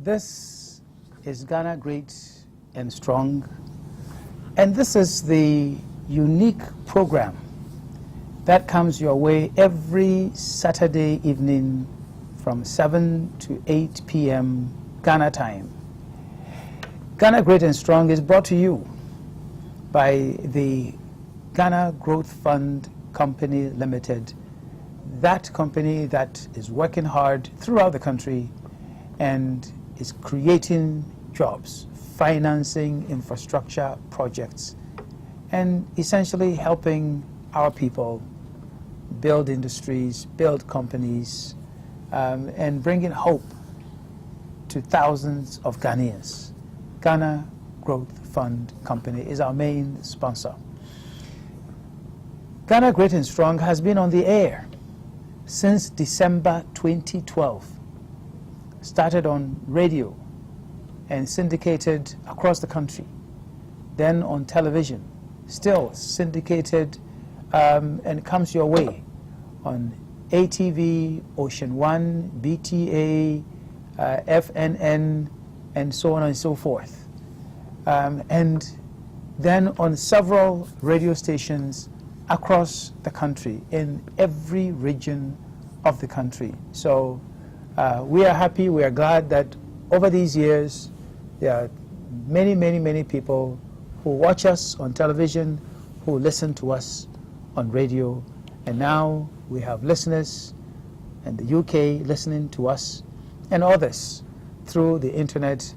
This is Ghana Great and Strong, and this is the unique program that comes your way every Saturday evening from 7 to 8 p.m. Ghana time. Ghana Great and Strong is brought to you by the Ghana Growth Fund Company Limited, that company that is working hard throughout the country and is creating jobs, financing infrastructure projects, and essentially helping our people build industries, build companies, and bringing hope to thousands of Ghanaians. Ghana Growth Fund Company is our main sponsor. Ghana Great and Strong has been on the air since December 2012. Started on radio and syndicated across the country, then on television, still syndicated and comes your way on ATV, Ocean 1, BTA, FNN, and so on and so forth. And then on several radio stations across the country, in every region of the country. So we are happy, we are glad that over these years, there are many, many, many people who watch us on television, who listen to us on radio, and now we have listeners in the UK listening to us, and others through the internet,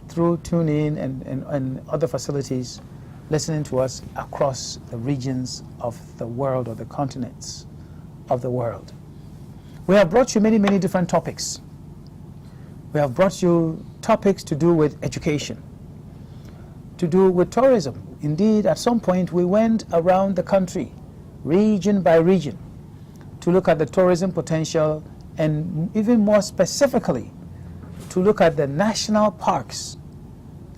through TuneIn and other facilities, listening to us across the regions of the world, or the continents of the world. We have brought you many, many different topics. We have brought you topics to do with education, to do with tourism. Indeed, at some point we went around the country, region by region, to look at the tourism potential, and even more specifically, to look at the national parks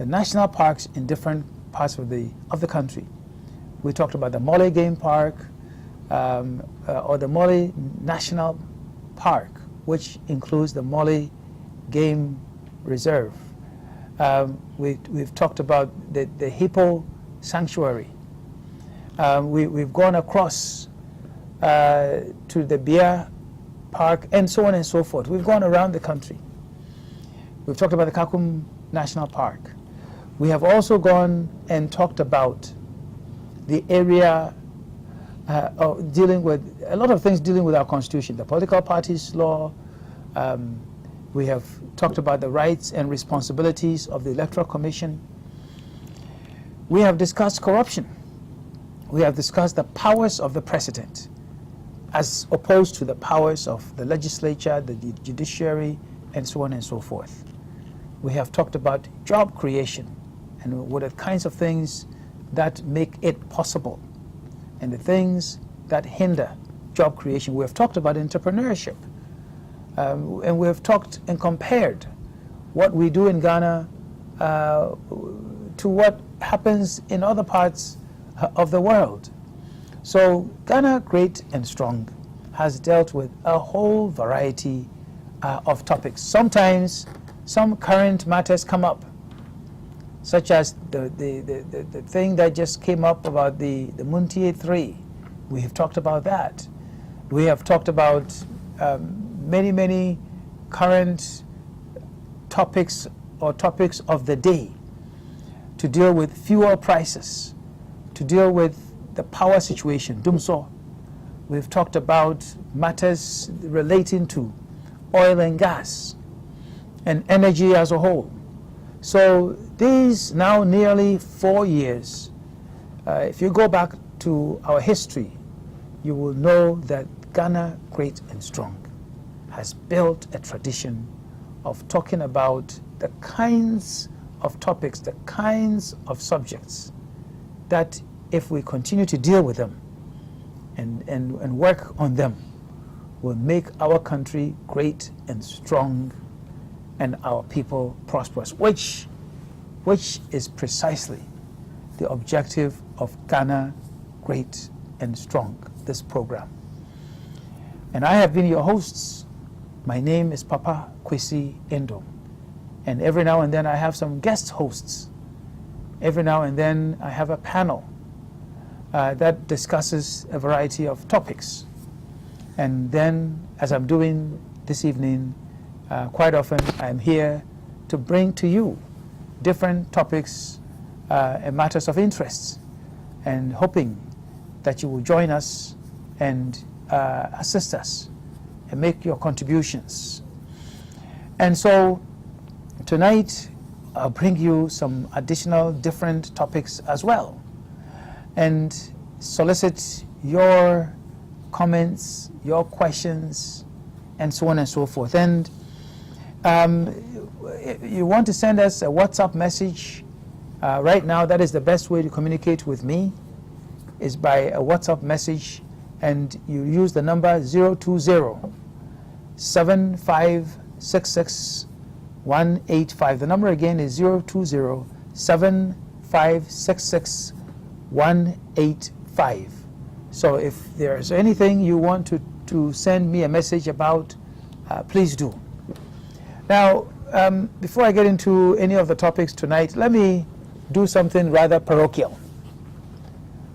in different parts of the country. We talked about the Mole Game Park, or the Mole National Park, which includes the Mole Game Reserve. We've talked about the Hippo Sanctuary. We've gone across to the Bear Park, and so on and so forth. We've gone around the country. We've talked about the Kakum National Park. We have also gone and talked about the area dealing with a lot of things dealing with our constitution, the political parties law. We have talked about the rights and responsibilities of the Electoral Commission. We have discussed corruption. We have discussed the powers of the president as opposed to the powers of the legislature, the judiciary, and so on and so forth. We have talked about job creation and what are the kinds of things that make it possible and the things that hinder job creation. We have talked about entrepreneurship, and we have talked and compared what we do in Ghana to what happens in other parts of the world. So Ghana Great and Strong has dealt with a whole variety of topics. Sometimes some current matters come up, such as the thing that just came up about the Muntie 3. We have talked about that. We have talked about many, many current topics or topics of the day, to deal with fuel prices, to deal with the power situation, Dumso. We've talked about matters relating to oil and gas and energy as a whole. So these now nearly 4 years, if you go back to our history, you will know that Ghana Great and Strong has built a tradition of talking about the kinds of topics, the kinds of subjects that, if we continue to deal with them and work on them, will make our country great and strong and our people prosperous, which is precisely the objective of Ghana Great and Strong, this program. And I have been your hosts. My name is Papa Kwesi Endo, And every now and then I have some guest hosts. Every now and then I have a panel that discusses a variety of topics. And then, as I'm doing this evening, quite often I'm here to bring to you different topics and matters of interest, and hoping that you will join us and assist us and make your contributions. And so tonight I'll bring you some additional different topics as well, and solicit your comments, your questions, and so on and so forth. And you want to send us a WhatsApp message right now. That is the best way to communicate with me, is by a WhatsApp message, and you use the number 020-7566-185. The number again is 020-7566-185. So if there's anything you want to send me a message about, please do. Now, before I get into any of the topics tonight, let me do something rather parochial.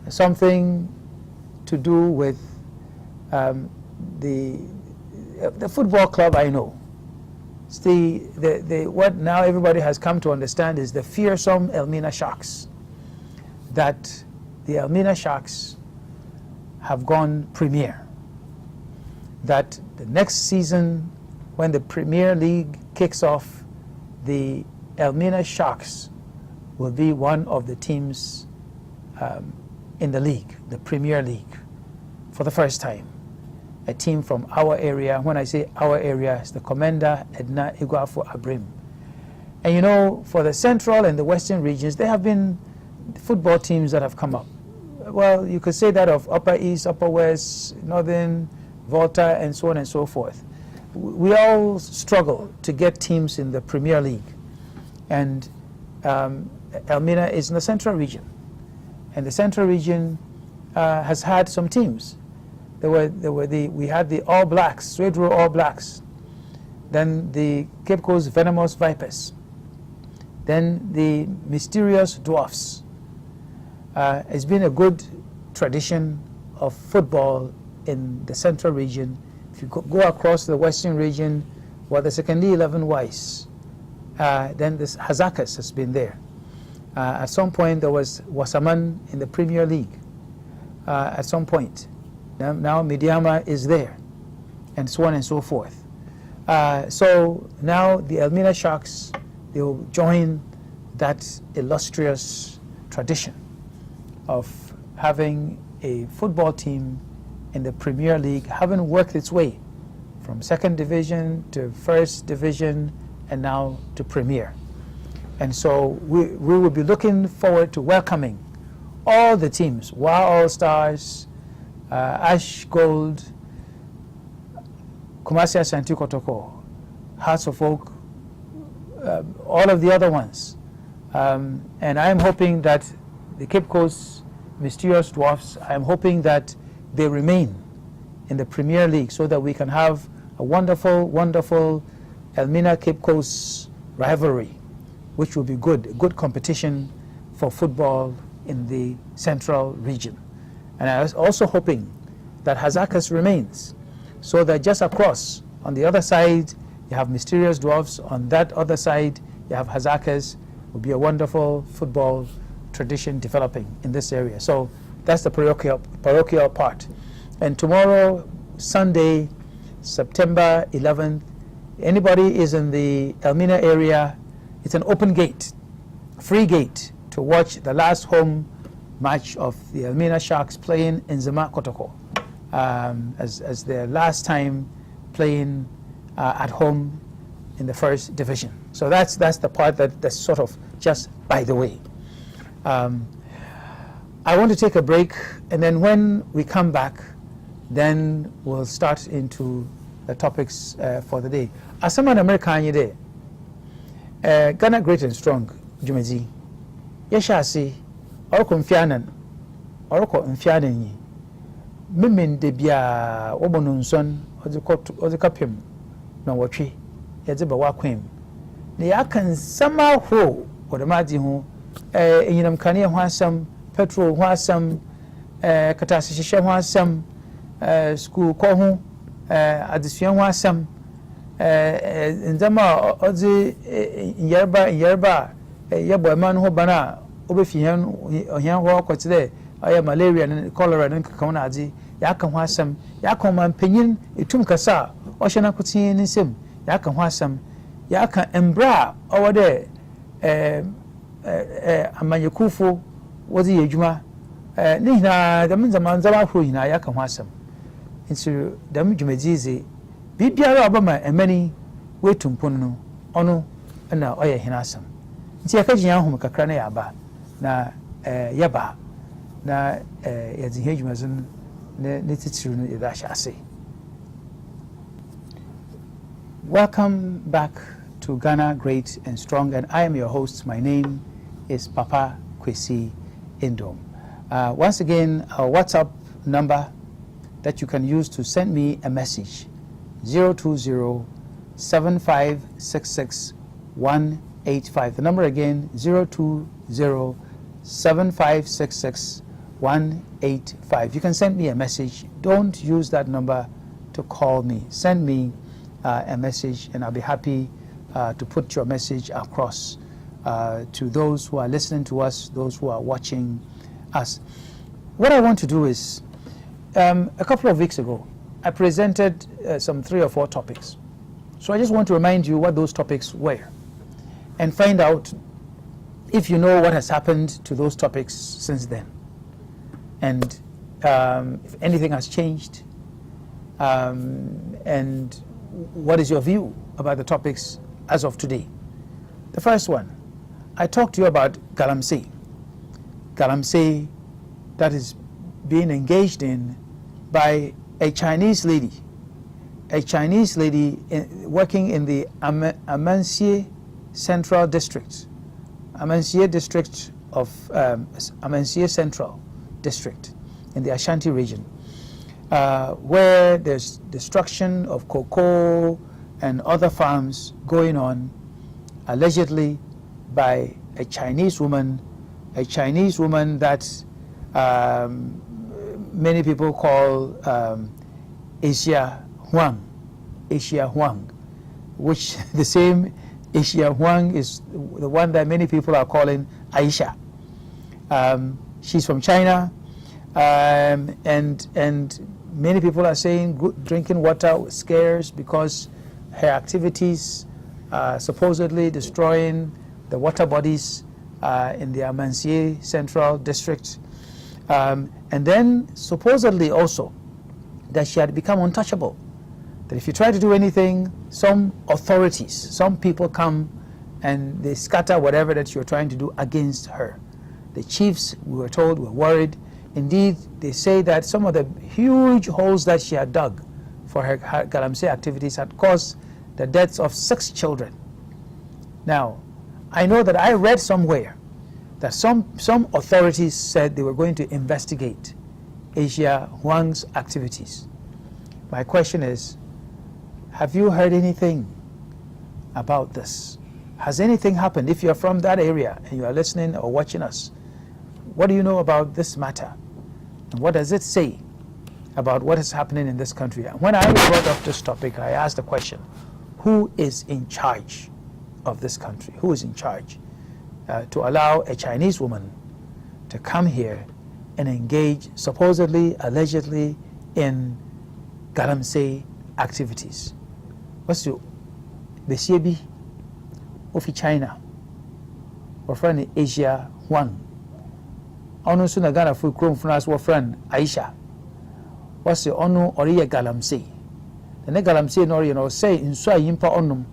Something to do with the football club I know. It's what now everybody has come to understand is the fearsome Elmina Sharks. That the Elmina Sharks have gone Premier. That the next season, when the Premier League kicks off, the Elmina Sharks will be one of the teams in the league, the Premier League, for the first time. A team from our area. When I say our area, it's the Commander Edna Iguafo Abrim. And you know, for the central and the western regions, there have been football teams that have come up. Well, you could say that of Upper East, Upper West, Northern, Volta, and so on and so forth. We all struggle to get teams in the Premier League. And Elmina is in the central region. And the central region has had some teams. We had the All Blacks, Swedro All Blacks. Then the Cape Coast Venomous Vipers. Then the Mysterious Dwarfs. It's been a good tradition of football in the central region. If you go across the western region, well, the Secondly 11 Wise. Then this Hazakas has been there. At some point, there was Wasaman in the Premier League. At some point. Now Midiama is there, and so on and so forth. So now the Elmina Sharks, they will join that illustrious tradition of having a football team in the Premier League, having worked its way from second division to first division and now to Premier. And so we will be looking forward to welcoming all the teams, WA All Stars, Ash Gold, Kumasi Ashanti Kotoko, Hearts of Oak, all of the other ones. And I'm hoping that the Cape Coast Mysterious Dwarfs, I'm hoping that they remain in the Premier League so that we can have a wonderful, wonderful Elmina Cape Coast rivalry, which will be good competition for football in the central region. And I was also hoping that Hazakas remains, so that just across, on the other side, you have Mysterious Dwarfs, on that other side, you have Hazakas. It will be a wonderful football tradition developing in this area. So that's the parochial part. And tomorrow, Sunday, September 11th, anybody is in the Elmina area, it's an open gate, free gate, to watch the last home match of the Elmina Sharks playing in Zema Kotoko, as their last time playing at home in the first division. So that's the part that's sort of just by the way. I want to take a break, and then when we come back, then we'll start into the topics for the day. Asama na America anye de Ghana Great and Strong Jumezi Yeshasi Oroko Mfianan yi Mimin de bia Obono nson Ozikapim na wotwe yedze ba wakwem ne yakan sama ho odamaji ho enyinam kane ho asam petrol ho asam katase hihye ho asam school ko ho adesua ho asam ndama ozi yerba yebo man ho bana obefi han ho kwotire aya malaria and cholera and kakona adi yakan ho asam yakan man panyin etum kasa ohyena kotin nsem yakan ho asam yakan embra owode amanyekufo wozi yedwuma ni hina dam zaman zama horo hina yakan ho asam nso dam dwumadzize bibiara obama emani wetumpon no ono na oye hina asam nti yakagye ahom kakra na yaba na yaba na yadzi hedwumazun ne titiru no yada shase. Welcome back to Ghana Great and Strong, and I am your host. My name is Papa Kwesi Indom. Once again, our WhatsApp number that you can use to send me a message, 020-7566-185. The number again, 020-7566-185. You can send me a message. Don't use that number to call me. Send me a message, and I'll be happy to put your message across to those who are listening to us, those who are watching us. What I want to do is, a couple of weeks ago, I presented some 3 or 4 topics. So I just want to remind you what those topics were and find out if you know what has happened to those topics since then, and if anything has changed, and what is your view about the topics as of today. The first one, I talked to you about galamsey that is being engaged in by a Chinese lady working in the Amansie Central District, Amansie District of Amansie Central District in the Ashanti region, where there's destruction of cocoa and other farms going on, allegedly by a Chinese woman that many people call Asia Huang, which the same Asia Huang is the one that many people are calling Aisha. She's from China, and many people are saying drinking water was scarce because her activities supposedly destroying the water bodies in the Amansie Central District, and then supposedly also that she had become untouchable, that if you try to do anything, some authorities, some people come and they scatter whatever that you're trying to do against her. The chiefs, we were told, were worried. Indeed, they say that some of the huge holes that she had dug for her galamsey activities had caused the deaths of 6 children. Now, I know that I read somewhere that some authorities said they were going to investigate Asia Huang's activities. My question is, have you heard anything about this? Has anything happened? If you're from that area and you are listening or watching us, what do you know about this matter? And what does it say about what is happening in this country? And when I brought up this topic, I asked the question, who is in charge of this country? Who is in charge to allow a Chinese woman to come here and engage, supposedly, allegedly, in galamsey activities? What's the CAB of China, or friend Asia Huang? Ono so na Ghana fu krom fu nas wo friend Aisha. What's the ono oriye galamsey? The ne galamsey no oriye no say nso ayimpa onum,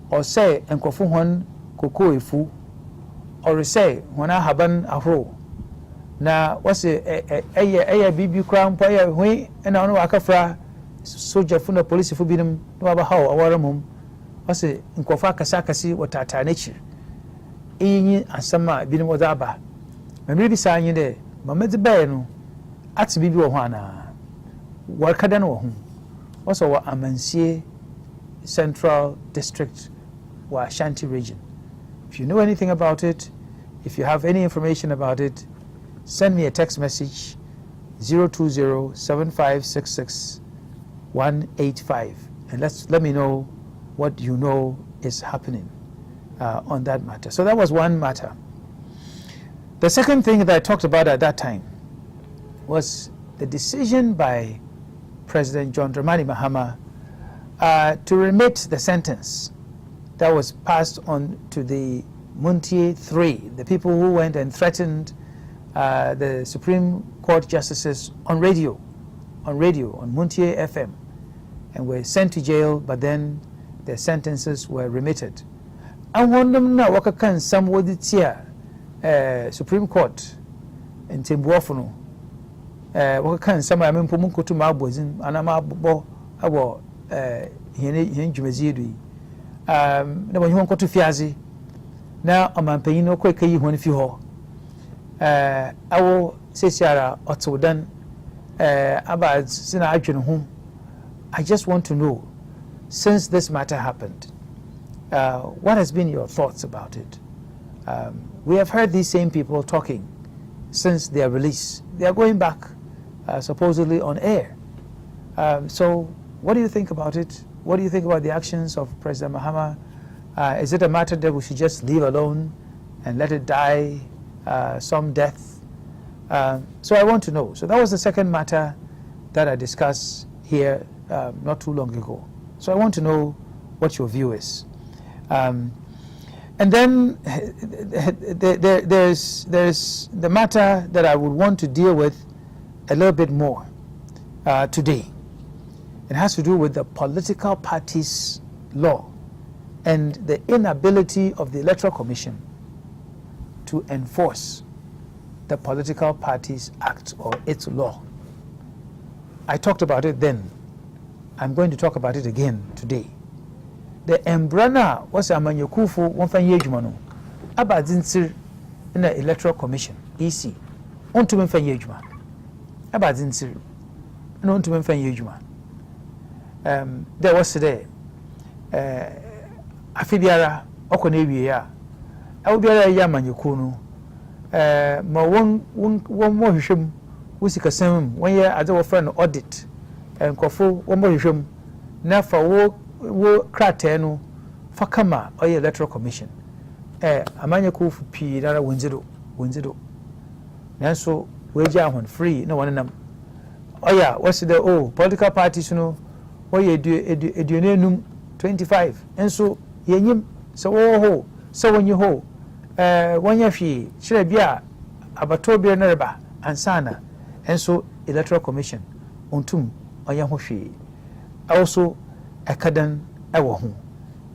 or say enkofu hon koko efu, or say hona haban ahro. Na what's eye bibi kra mpa ye hwe na ono akafra soldier fu na police fu binim no aba hawo awaramum. What's nkofa kasakasi watata nechi. Eyi asama binim odaba. Maybe saying there, Mamma Beno, at Bibi Ohana, Workadan or whom. Also, Amansie Central District or Ashanti region. If you know anything about it, if you have any information about it, send me a text message 020-7566-185 and let me know what you know is happening on that matter. So that was one matter. The second thing that I talked about at that time was the decision by President John Dramani Mahama to remit the sentence that was passed on to the Muntie 3, the people who went and threatened the Supreme Court justices on radio, on Muntie FM, and were sent to jail, but then their sentences were remitted. And one of them now, wakakan somebody tia Supreme Court in Timbuofono, wakakan some I mean Pumunko to Mabozin, and I'm abo Hen Jumazidu. No one you want to Fiazi. Now I'm a payino quick you when if you ho. I will say Sarah Ottodan about Sina Adrian home. I just want to know, since this matter happened, what has been your thoughts about it? We have heard these same people talking since their release. They are going back supposedly on air. So what do you think about it? What do you think about the actions of President Mahama? Is it a matter that we should just leave alone and let it die some death? So I want to know. So that was the second matter that I discussed here not too long ago. So I want to know what your view is. And then there's the matter that I would want to deal with a little bit more today. It has to do with the political parties law and the inability of the Electoral Commission to enforce the Political Parties Act or its law. I talked about it then. I'm going to talk about it again today. The embrana was a manyokufu one fan yejumano about in the Electoral Commission EC on to fan yejuma about in no to fan yejuma. There was today afibiara okonewiya awbiara ya manyokunu ma won mo hwehwem wusikasam won ye ade wo friend audit enkofo won mo hwehwem na fa wo krate no fa kama oye Electoral Commission amanyaku fu pi dara wonzido nanso weja hon free na wonenam oya what's the political parties no oye eduenenum 25 enso yenyim so wo ho so wonyi ho wonya hwe kire bia abato bia na reba ansana enso Electoral Commission ontum oye ho hwe also akadan ewo ho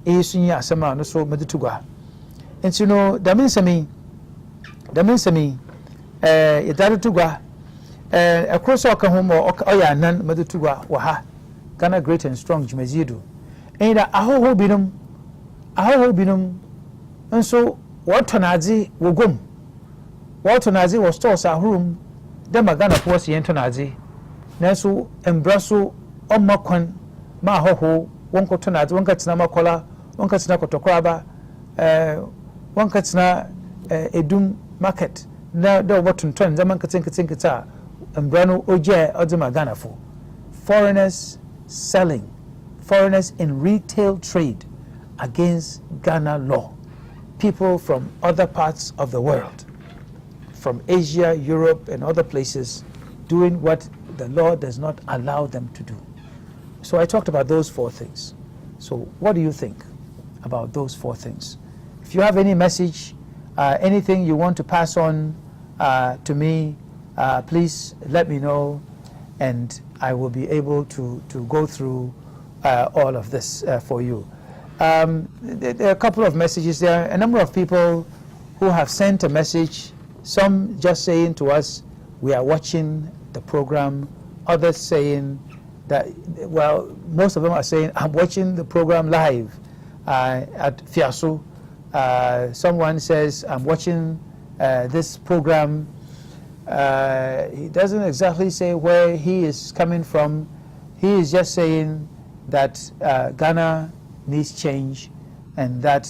esunyi asema no so medutugwa enti no daminsemi yedare tugwa ekroso aka ho mo oya nan medutugwa wa ha Ghana Great and Strong Jumazidu and ahoho binum and so what tonazi wogum what tonazi was stores a room dem Ghana force yentonazi nanso embraso omakwan ma ahoho wonko tonazi wonka tina makola wonka tina kotokraba wonka tina edum market na do wotunton zaman katenketa embrano oje odema Ghana for foreigners selling, foreigners in retail trade against Ghana law. People from other parts of the world, from Asia, Europe, and other places, doing what the law does not allow them to do. So I talked about those four things. So what do you think about those four things? If you have any message, anything you want to pass on to me, please let me know, and I will be able to go through all of this for you. There are a couple of messages there. A number of people who have sent a message, some just saying to us, we are watching the program, others saying that, well, most of them are saying, I'm watching the program live at Fiaso. Someone says, I'm watching this program. He doesn't exactly say where he is coming from. He is just saying that Ghana needs change, and that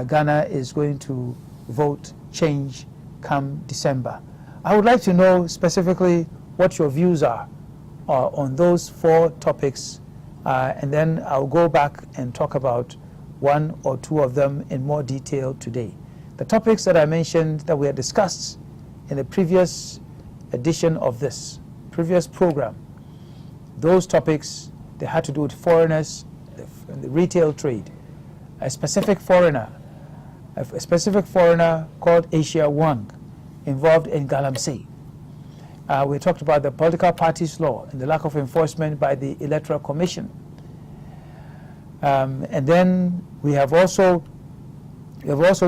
Ghana is going to vote change come December. I would like to know specifically what your views are on those 4 topics, and then I'll go back and talk about 1 or 2 of them in more detail today. The topics that I mentioned that we had discussed in the previous edition of this previous program, those topics, they had to do with foreigners, the retail trade, a specific foreigner called Asia Wang involved in Galamsey. We talked about the political parties law and the lack of enforcement by the Electoral Commission. And then we have also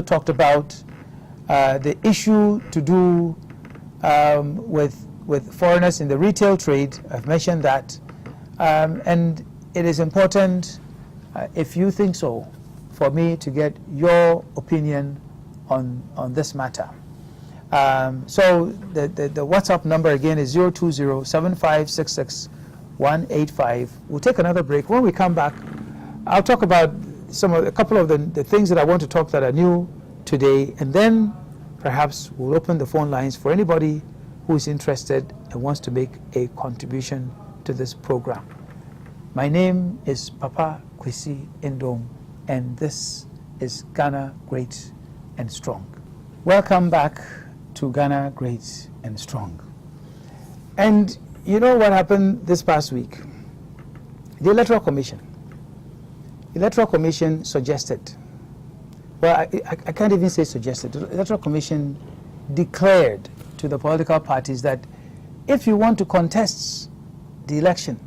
talked about the issue to do with foreigners in the retail trade. I've mentioned that, and it is important, if you think so, for me to get your opinion on this matter. So the WhatsApp number again is 020-7566-185. We'll take another break. When we come back, I'll talk about a couple of the things that I want to talk that are new today, and then perhaps we'll open the phone lines for anybody who is interested and wants to make a contribution to this program. My name is Papa Kwesi Indom, and this is Ghana Great and Strong. Welcome back to Ghana Great and Strong. And you know what happened this past week? The Electoral Commission suggested, well, I can't even say suggested, the Electoral Commission declared to the political parties that if you want to contest the election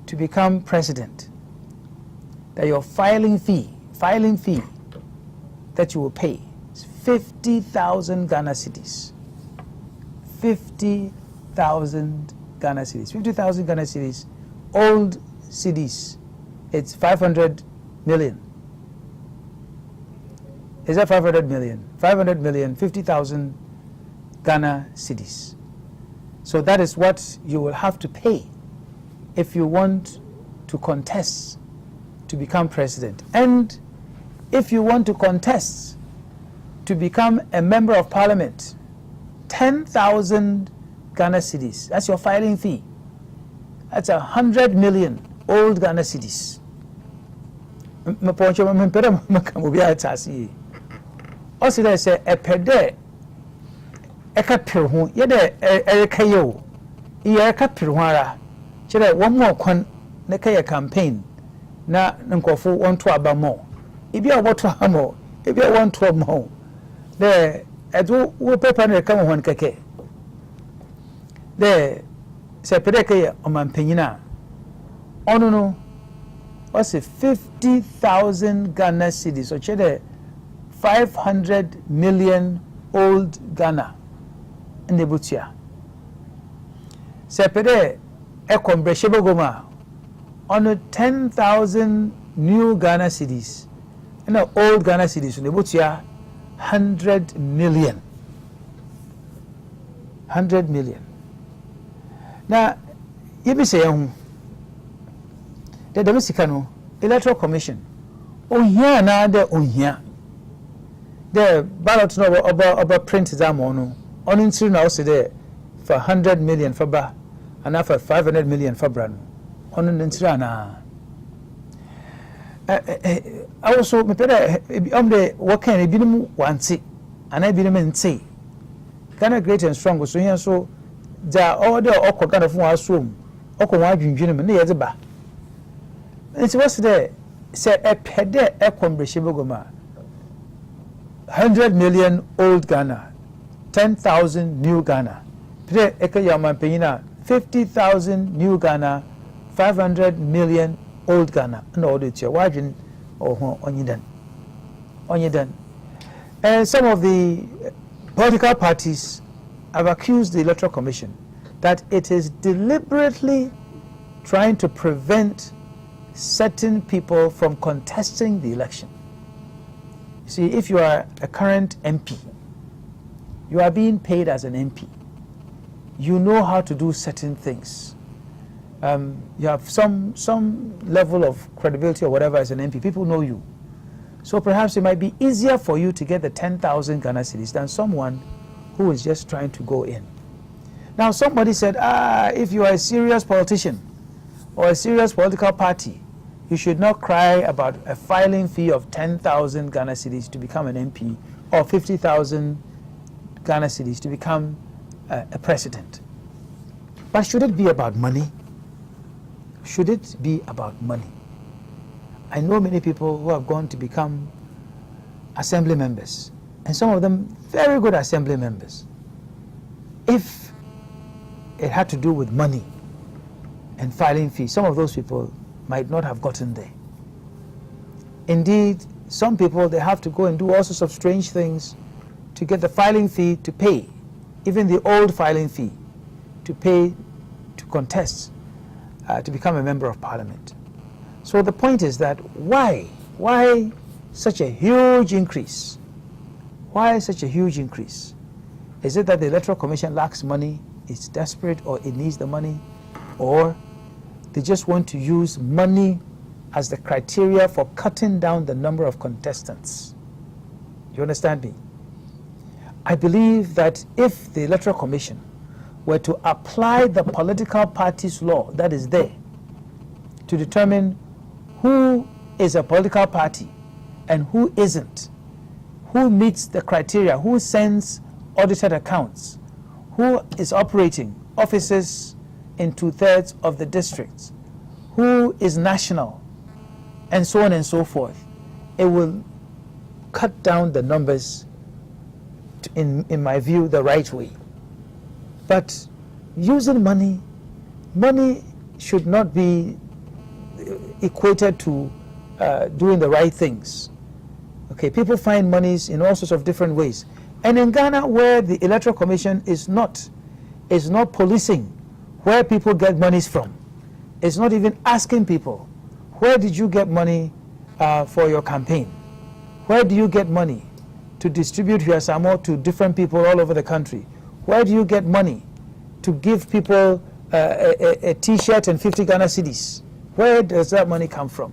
to become president, that your filing fee that you will pay is 50,000 Ghana cedis. 50,000 Ghana cedis. 50,000 Ghana cedis, old cedis, it's 500 million. Is that 500 million? 500 million, 50,000 Ghana cedis. So that is what you will have to pay if you want to contest to become president. And if you want to contest to become a member of parliament, 10,000 Ghana cedis. That's your filing fee. That's 100 million old Ghana cedis. Also, they say a pede ekapirhu yede erekayo ekapirhuara chere one more kwan na kaya campaign na nkofo want to abamo ibi a woto amo ibi a want to amo the edu wo paper na ka ho nkeke the se pede kaya omampanyina onu no was 50,000 Ghana cedis so chere 500 million old Ghana in the Butia. Sepede Ekombreshebogoma on 10,000 new Ghana cedis and old Ghana cedis in the Butia 100 million. 100 million. Now, you be saying the Domesticano Electoral Commission. Oh, here now, the here. The ballot no about print exam on into now say there for 100 million for ba and for 500 million for brand on into na also me peda the what can be no wanti and I be no nti Ghana Great and Strong so here so da all the okọ Ghana fun asom okọ wan adwindwene me na ye ba nti what's there say e pede e kombreshebogoma 100 million old Ghana, 10,000 new Ghana. 50,000 new Ghana, 500 million old Ghana. No, it's your wajin or onyidan. And some of the political parties have accused the Electoral Commission that it is deliberately trying to prevent certain people from contesting the election. See, if you are a current MP, you are being paid as an MP. You know how to do certain things. You have some level of credibility or whatever as an MP. People know you. So perhaps it might be easier for you to get the 10,000 Ghana cedis than someone who is just trying to go in. Now somebody said, if you are a serious politician or a serious political party, you should not cry about a filing fee of 10,000 Ghana cedis to become an MP or 50,000 Ghana cedis to become a president. But should it be about money? Should it be about money? I know many people who have gone to become assembly members, and some of them very good assembly members. If it had to do with money and filing fees, some of those people might not have gotten there. Indeed, some people, they have to go and do all sorts of strange things to get the filing fee to pay, even the old filing fee, to pay to contest, to become a member of parliament. So the point is that why such a huge increase? Why such a huge increase? Is it that the Electoral Commission lacks money, it's desperate, or it needs the money, or they just want to use money as the criteria for cutting down the number of contestants? You understand me? I believe that if the Electoral Commission were to apply the political parties law that is there to determine who is a political party and who isn't, who meets the criteria, who sends audited accounts, who is operating offices in 2/3 of the districts, who is national, and so on and so forth, it will cut down the numbers in my view, the right way. But using money should not be equated to doing the right things. Okay, people find monies in all sorts of different ways. And in Ghana, where the Electoral Commission is not policing where people get monies from, it's not even asking people, where did you get money for your campaign? Where do you get money to distribute Huasamo to different people all over the country? Where do you get money to give people a t-shirt and 50 Ghana cedis? Where does that money come from?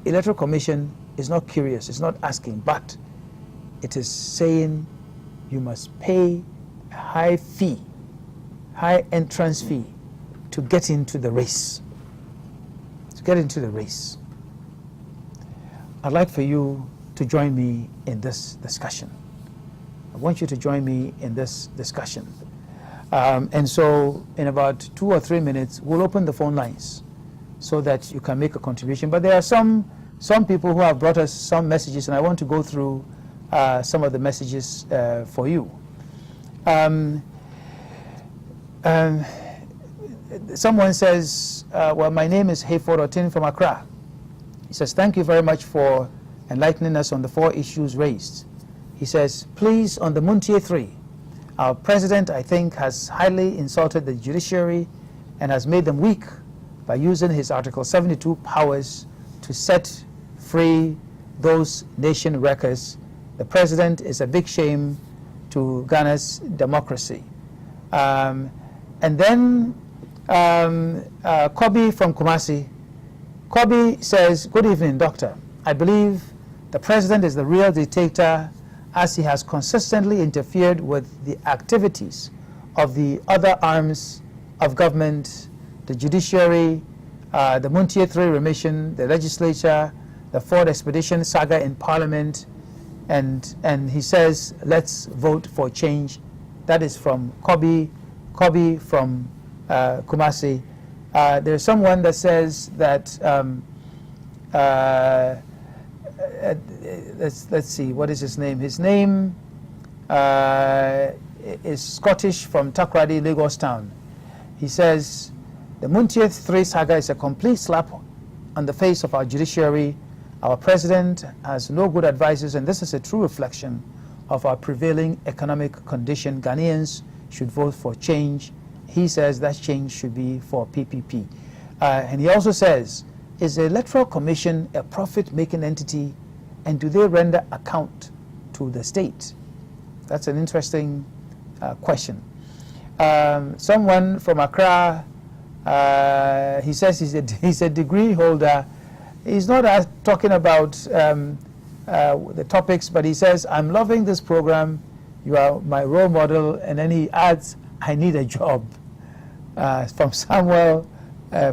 Electoral Commission is not curious, it's not asking, but it is saying you must pay a high fee, high entrance fee to get into the race. To get into the race. I'd like for you to join me in this discussion. I want you to join me in this discussion. And so in about 2 or 3 minutes, we'll open the phone lines so that you can make a contribution. But there are some people who have brought us some messages, and I want to go through some of the messages for you. Someone says, well, my name is Hayford Otin from Accra. He says, thank you very much for enlightening us on the 4 issues raised. He says, please, on the Muntie 3, our president, I think, has highly insulted the judiciary and has made them weak by using his Article 72 powers to set free those nation wreckers. The president is a big shame to Ghana's democracy. And then Kobe from Kumasi. Kobe says, good evening, doctor. I believe the president is the real dictator, as he has consistently interfered with the activities of the other arms of government, the judiciary, the Muntie 3 remission, the legislature, the Ford expedition saga in parliament, and he says, let's vote for change. That is from Kobe from Kumasi. There's someone that says that, let's see, what is his name? His name is Scottish from Takoradi, Lagos town. He says, the Muntie 3 saga is a complete slap on the face of our judiciary. Our president has no good advisors, and this is a true reflection of our prevailing economic condition. Ghanaians should vote for change. He says that change should be for PPP. And he also says, is the Electoral Commission a profit-making entity, and do they render account to the state? That's an interesting question. Someone from Accra, he says he's a degree holder. He's not talking about the topics, but he says, I'm loving this program. You are my role model. And then he adds, I need a job. From Samuel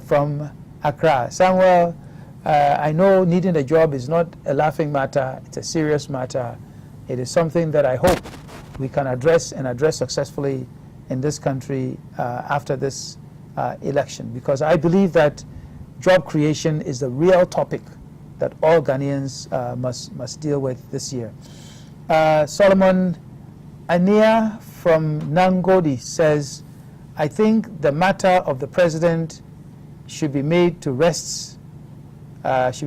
from Accra. Samuel, I know needing a job is not a laughing matter. It's a serious matter. It is something that I hope we can address and address successfully in this country after this election, because I believe that job creation is the real topic that all Ghanaians must deal with this year. Solomon Ania from Nangodi says, I think the matter of the president should be made to rest. Let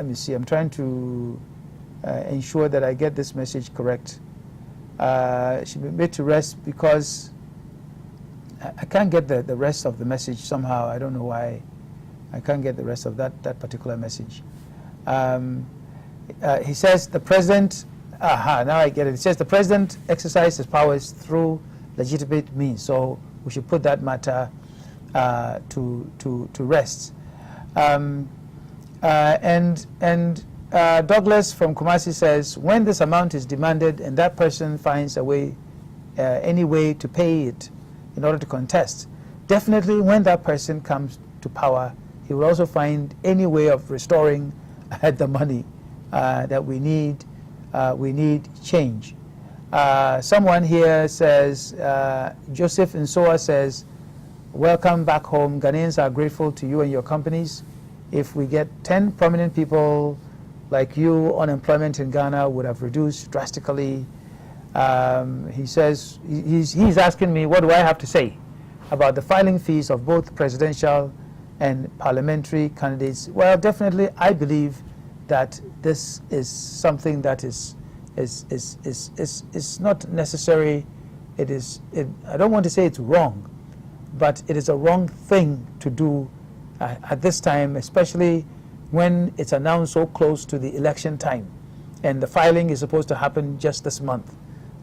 me see. I'm trying to ensure that I get this message correct. Should be made to rest because I can't get the rest of the message somehow. I don't know why I can't get the rest of that particular message. He says the president, now I get it. It says the president exercised his powers through legitimate means. So we should put that matter to rest. Douglas from Kumasi says, when this amount is demanded and that person finds a way, any way to pay it in order to contest, definitely when that person comes to power, he will also find any way of restoring the money that we need. We need change. Someone here says, Joseph Nsoa says, welcome back home. Ghanaians are grateful to you and your companies. If we get 10 prominent people like you, unemployment in Ghana would have reduced drastically. He says, he's asking me, what do I have to say about the filing fees of both presidential and parliamentary candidates? Well, definitely, I believe that this is something that is not necessary. I don't want to say it's wrong, but it is a wrong thing to do at this time, especially when it's announced so close to the election time, and the filing is supposed to happen just this month.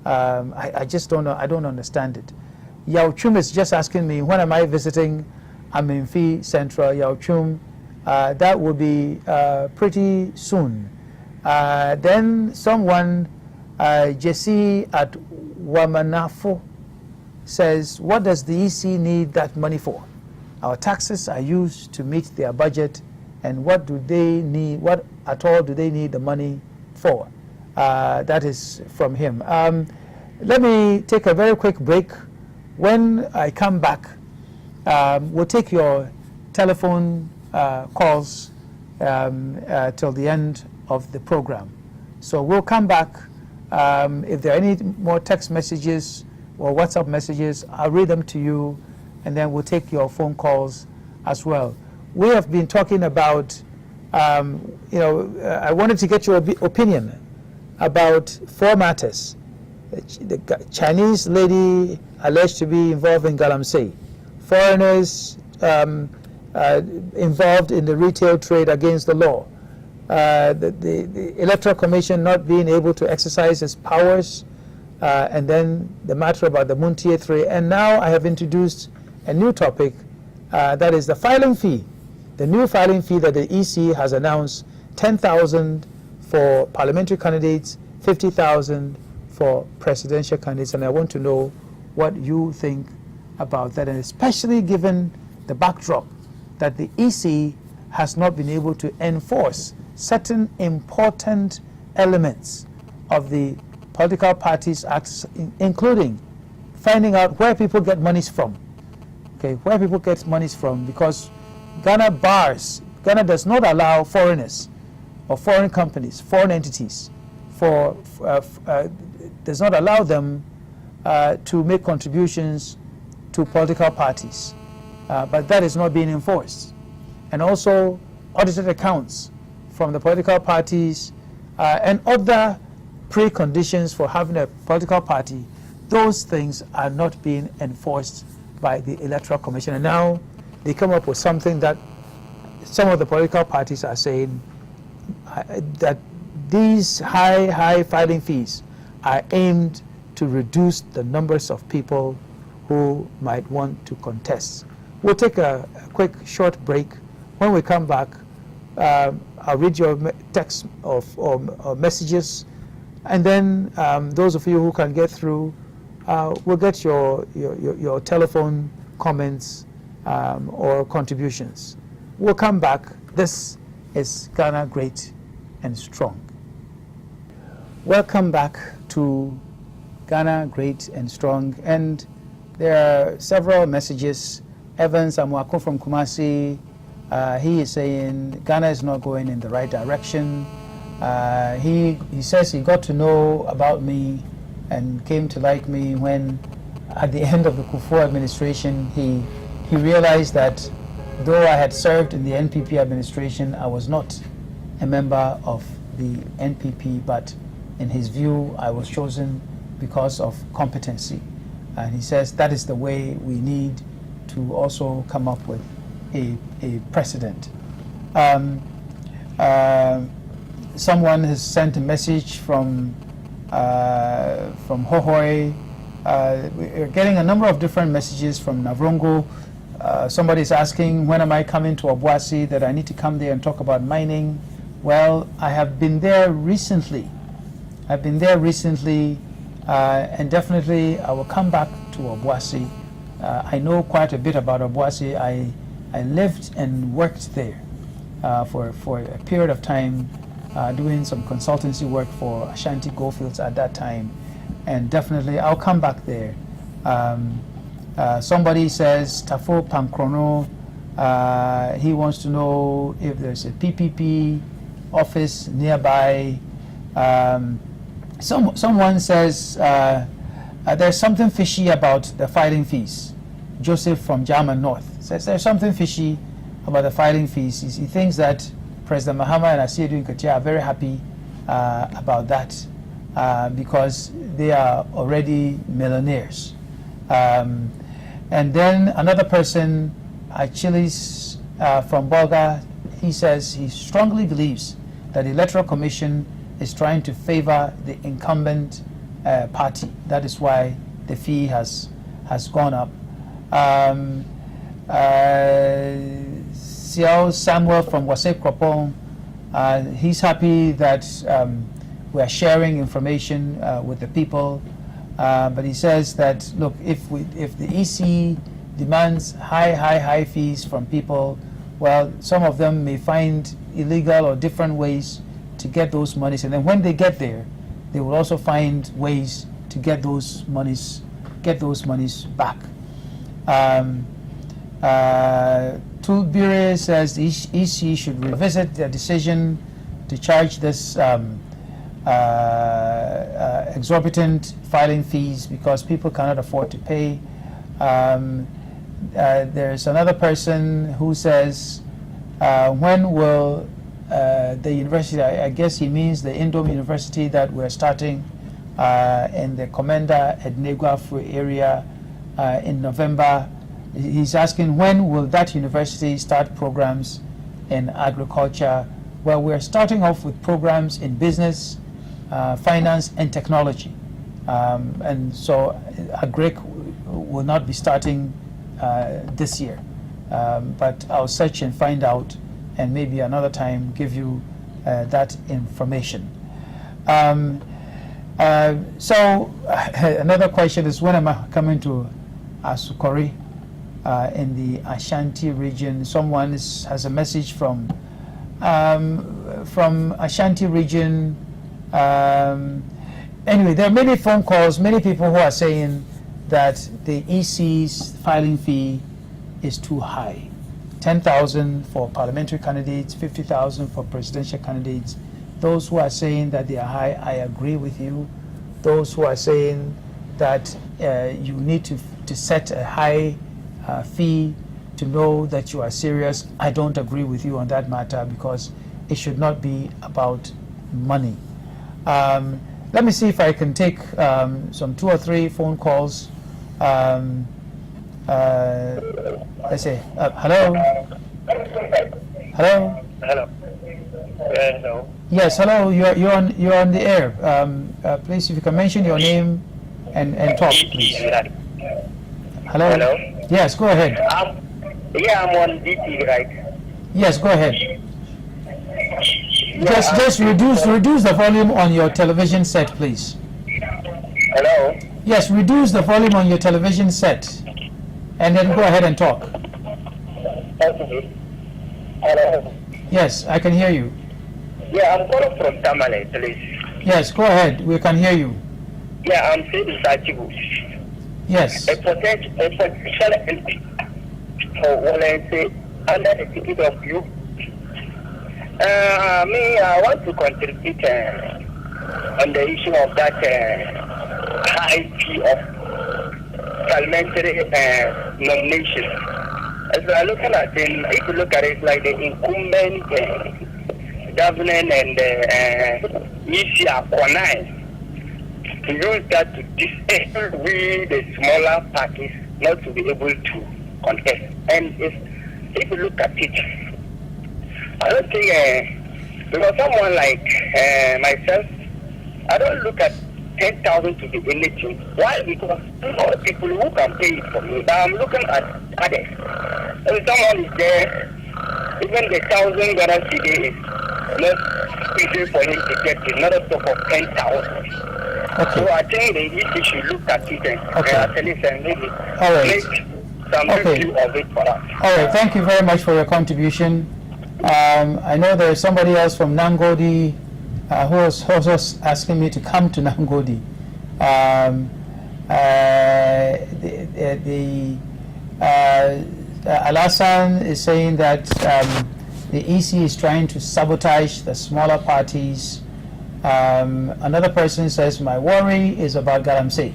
I just don't know. I don't understand it. Yao Chum is just asking me, when am I visiting Amenfi Central? Yao Chum, that will be pretty soon. Then someone, Jesse at Wamanafo, says, what does the EC need that money for? Our taxes are used to meet their budget, and what do they need? What at all do they need the money for? That is from him. Let me take a very quick break. When I come back, we'll take your telephone calls till the end of the program. So we'll come back. If there are any more text messages or WhatsApp messages, I'll read them to you, and then we'll take your phone calls as well. We have been talking about, I wanted to get your opinion about 4 matters. The Chinese lady alleged to be involved in galamsey, foreigners involved in the retail trade against the law, the Electoral Commission not being able to exercise its powers, and then the matter about the Muntie 3. And now I have introduced a new topic, that is the filing fee. The new filing fee that the EC has announced, 10,000 for parliamentary candidates, 50,000 for presidential candidates. And I want to know what you think about that, and especially given the backdrop that the EC has not been able to enforce certain important elements of the Political Parties Act, including finding out where people get monies from. Okay, where people get monies from, because Ghana does not allow foreigners or foreign companies, foreign entities, does not allow them to make contributions to political parties. But that is not being enforced. And also audited accounts from the political parties and other preconditions for having a political party, those things are not being enforced by the Electoral Commission. And now they come up with something that some of the political parties are saying that these high filing fees are aimed to reduce the numbers of people who might want to contest. We'll take a quick short break. When we come back, I'll read your text or messages, and then those of you who can get through, we'll get your telephone comments or contributions. We'll come back. This is Ghana Great and Strong. Welcome back to Ghana Great and Strong, and there are several messages. Evans Amwako from Kumasi, he is saying Ghana is not going in the right direction. He says he got to know about me and came to like me when at the end of the Kufuor administration he realized that though I had served in the NPP administration, I was not a member of the NPP, but in his view I was chosen because of competency. And he says that is the way we need to also come up with a precedent. Someone has sent a message from Hohoi. We're getting a number of different messages from Navrongo. Somebody's asking, when am I coming to Obuasi, that I need to come there and talk about mining. Well, I have been there recently. And definitely I will come back to Obuasi. I know quite a bit about Obuasi. I lived and worked there for a period of time, doing some consultancy work for Ashanti Goldfields at that time, and definitely I'll come back there. Somebody says Tafo Pankrono, he wants to know if there's a PPP office nearby. Someone says there's something fishy about the filing fees. Joseph from German North says there's something fishy about the filing fees. He thinks that President Mahama and Asiedu Nketia are very happy about that because they are already millionaires. And then another person, Achilles from Bolga, he says he strongly believes that the Electoral Commission is trying to favor the incumbent party. That is why the fee has gone up. Xiao Samuel from Wase Kropong, he's happy that we are sharing information with the people, but he says that, look, if the EC demands high fees from people, well, some of them may find illegal or different ways to get those monies, and then when they get there, they will also find ways to get those monies back. Tulbire says the EC should revisit their decision to charge this exorbitant filing fees because people cannot afford to pay. There's another person who says, when will the university, I guess he means the Indom University that we're starting in the Commander Ednegwa area in November. He's asking, when will that university start programs in agriculture? Well, we're starting off with programs in business, finance, and technology. And so Agric will not be starting this year. But I'll search and find out, and maybe another time give you that information. So another question is, when am I coming to Asukori in the Ashanti region? Someone has a message from Ashanti region. Anyway, there are many phone calls, many people who are saying that the EC's filing fee is too high. 10,000 for parliamentary candidates, 50,000 for presidential candidates. Those who are saying that they are high, I agree with you. Those who are saying that you need to set a high fee to know that you are serious, I don't agree with you on that matter, because it should not be about money. Let me see if I can take some 2 or 3 phone calls. Let's see. Hello? Hello? Hello. Hello. Yes, hello. You're on the air. Please, if you can mention your name and talk, please. Hello? Hello. Yes, go ahead. I'm on DT, right? Yes, go ahead. Just reduce the volume on your television set, please. Hello? Yes, reduce the volume on your television set, and then go ahead and talk. Okay. Hello? Yes, I can hear you. Yeah, I'm calling from Tamale, please. Yes, go ahead. We can hear you. Yeah, I'm saying it's Achibu. Yes. A potential entity for volunteer under the ticket of you. I want to contribute on the issue of that high fee of parliamentary nomination. As we are looking at it, if you look at it like the incumbent government and EC are connived to use that to disable we the smaller parties not to be able to contest. And if you look at it, I don't think because someone like myself, I don't look at 10,000 to be anything. Why? Because there people who can pay it for me. But I'm looking at others. If someone is there, even the 1,000 Ghana cedi is not easy for him to get another top of 10,000. Okay. So I think the issue should look at it and maybe All right. make some review of it for us. All right. Thank you very much for your contribution. I know there is somebody else from Nangodi who was also asking me to come to Nangodi. Alasan is saying that the EC is trying to sabotage the smaller parties. Another person says, my worry is about Galamsey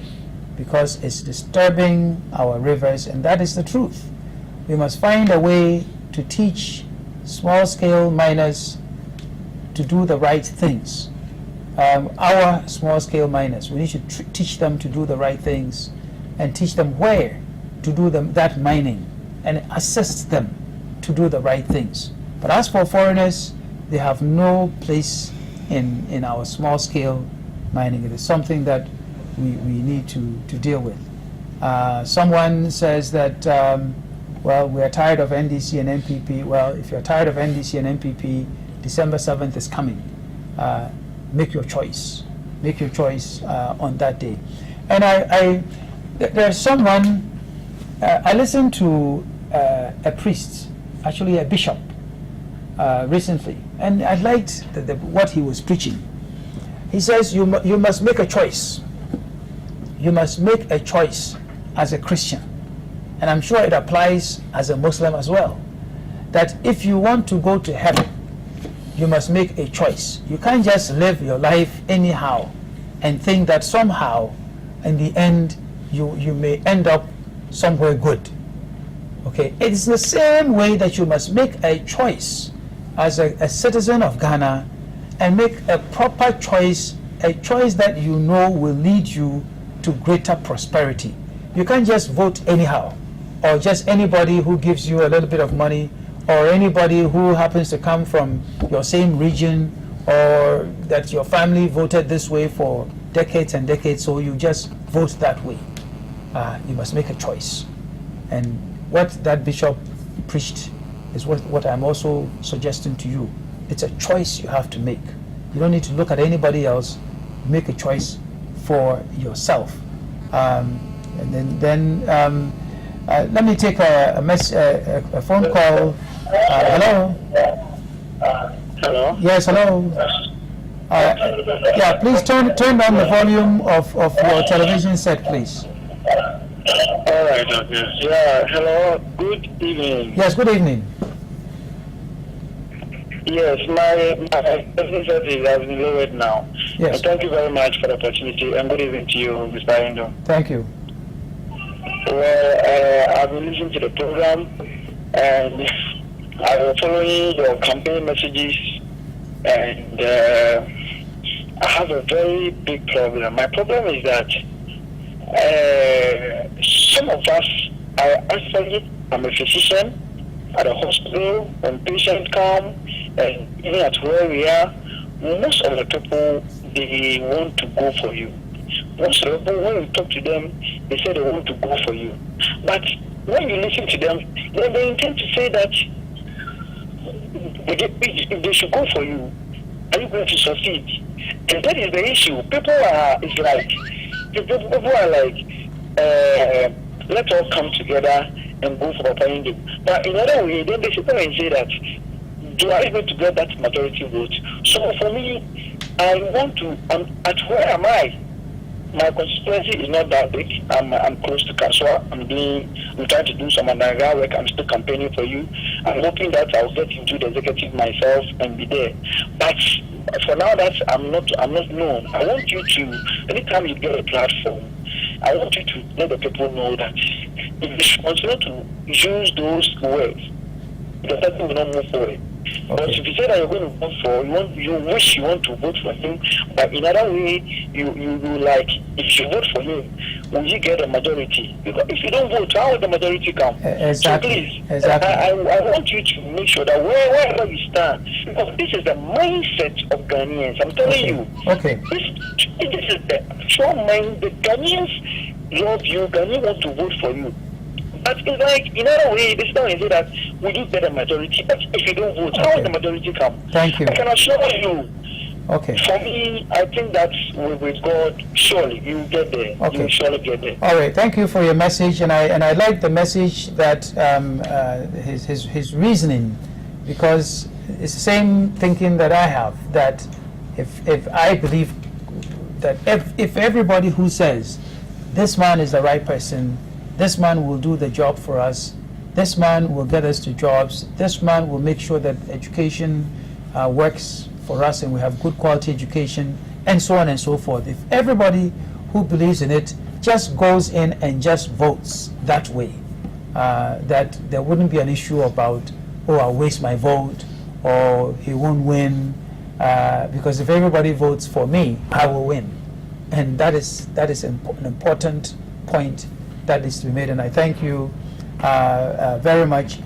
because it's disturbing our rivers, and that is the truth. We must find a way to teach small-scale miners to do the right things. Our small-scale miners, we need to teach them to do the right things and teach them where to do that mining and assist them to do the right things. But as for foreigners, they have no place in our small-scale mining. It is something that we need to deal with. Someone says that well, we are tired of NDC and NPP. Well, if you're tired of NDC and NPP, December 7th is coming. Make your choice. Make your choice on that day. And there's someone, I listened to a priest, actually a bishop, recently, and I liked what he was preaching. He says you must make a choice. You must make a choice as a Christian. And I'm sure it applies as a Muslim as well, that if you want to go to heaven, you must make a choice. You can't just live your life anyhow and think that somehow, in the end, you may end up somewhere good. Okay, it's the same way that you must make a choice as a citizen of Ghana and make a proper choice, a choice that you know will lead you to greater prosperity. You can't just vote anyhow, or just anybody who gives you a little bit of money, or anybody who happens to come from your same region, or that your family voted this way for decades and decades, so you just vote that way. You must make a choice. And what that bishop preached is what I'm also suggesting to you. It's a choice you have to make. You don't need to look at anybody else. Make a choice for yourself. And then let me take a phone call. Hello? Hello? Yes, hello. Yeah, please turn down the volume of your television set, please. All right, okay. Yeah, hello, good evening. Yes, good evening. Yes, my television set has been lowered now. Yes. And thank you very much for the opportunity, and good evening to you, Mr. Indo. Thank you. Well, I've been listening to the program, and I was following your campaign messages, and I have a very big problem. My problem is that some of us are actually, I'm a physician at a hospital. When patients come, and even at where we are, most of the people, they want to go for you. Most of the people, when you talk to them, they say they want to go for you. But when you listen to them, they intend to say that if they should go for you, are you going to succeed? And that is the issue. People are like, let's all come together and go for Papa Indi. But in other way, then they should come and say that, do I going to get that majority vote? So for me, I want to, at where am I? My constituency is not that big. I'm close to Kaswa. I'm trying to do some underground work. I'm still campaigning for you. I'm hoping that I'll get into the executive myself and be there. But for now, that I'm not known. I want you to, anytime you get a platform, I want you to let the people know that if you continue to use those words, the person will not move forward. Okay. But if you say that you're going to vote for, you wish you want to vote for him, but in other way, you like, if you vote for him, will you get a majority? Because if you don't vote, how will the majority come? Exactly. So please, exactly. I want you to make sure that wherever you stand, because this is the mindset of Ghanaians. I'm telling you. Okay. This is the actual mind. The Ghanaians love you. Ghanaians want to vote for you. But it's like, in other way, this time say that we do get a majority. But if you don't vote, how will the majority come? Thank you. I can assure you. Okay. For me, I think that with God, surely you will get there. Okay. You will surely get there. All right. Thank you for your message, and I like the message that his reasoning, because it's the same thinking that I have. That if I believe that if everybody who says this man is the right person, this man will do the job for us, this man will get us to jobs, this man will make sure that education works for us and we have good quality education, and so on and so forth. If everybody who believes in it just goes in and just votes that way, that there wouldn't be an issue about, oh, I'll waste my vote, or he won't win, because if everybody votes for me, I will win. And that is an important point that is to be made, and I thank you very much.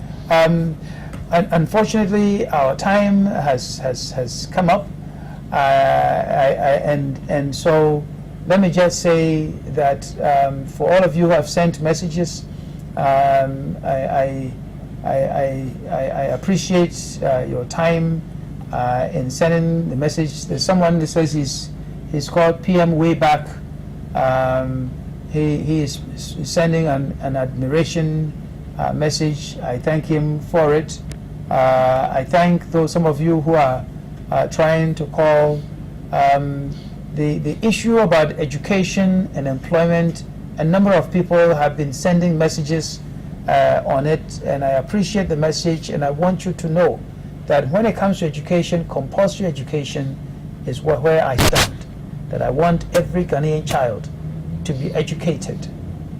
Unfortunately, our time has come up, and so let me just say that for all of you who have sent messages, I appreciate your time in sending the message. There's someone that says he's called PM way back. He is sending an admiration message. I thank him for it. I thank some of you who are trying to call. The issue about education and employment, a number of people have been sending messages on it, and I appreciate the message, and I want you to know that when it comes to education, compulsory education is where I stand, that I want every Ghanaian child to be educated,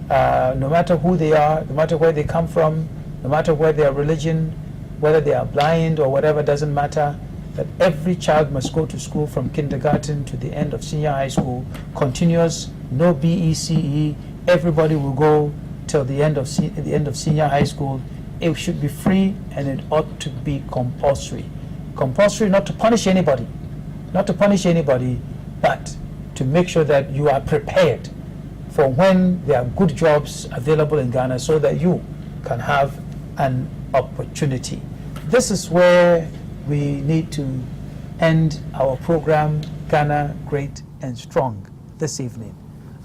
no matter who they are, no matter where they come from, no matter where their religion, whether they are blind or whatever, doesn't matter, that every child must go to school from kindergarten to the end of senior high school, continuous, no BECE, everybody will go till the end of senior high school. It should be free, and it ought to be compulsory. Compulsory not to punish anybody, but to make sure that you are prepared for when there are good jobs available in Ghana, so that you can have an opportunity. This is where we need to end our program, Ghana Great and Strong, this evening.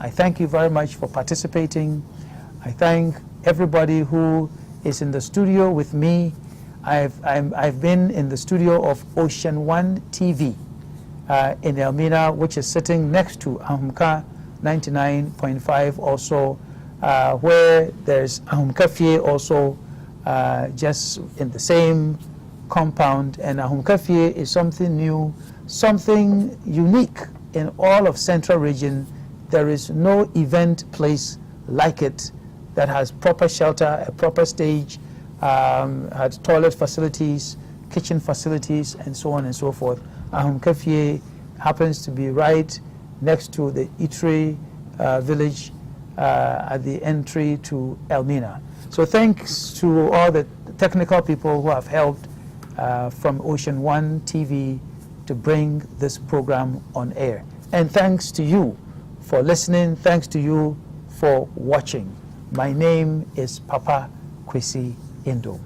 I thank you very much for participating. I thank everybody who is in the studio with me. I've been in the studio of Ocean One TV in Elmina, which is sitting next to Ahumka 99.5 also, where there's Ahumka Fie also just in the same compound. And Ahumka Fie is something new, something unique in all of Central Region. There is no event place like it that has proper shelter, a proper stage, has toilet facilities, kitchen facilities, and so on and so forth. Ahumka Fie happens to be right next to the Itre village at the entry to Elmina. So thanks to all the technical people who have helped from Ocean One TV to bring this program on air. And thanks to you for listening, thanks to you for watching. My name is Papa Kwesi Indo.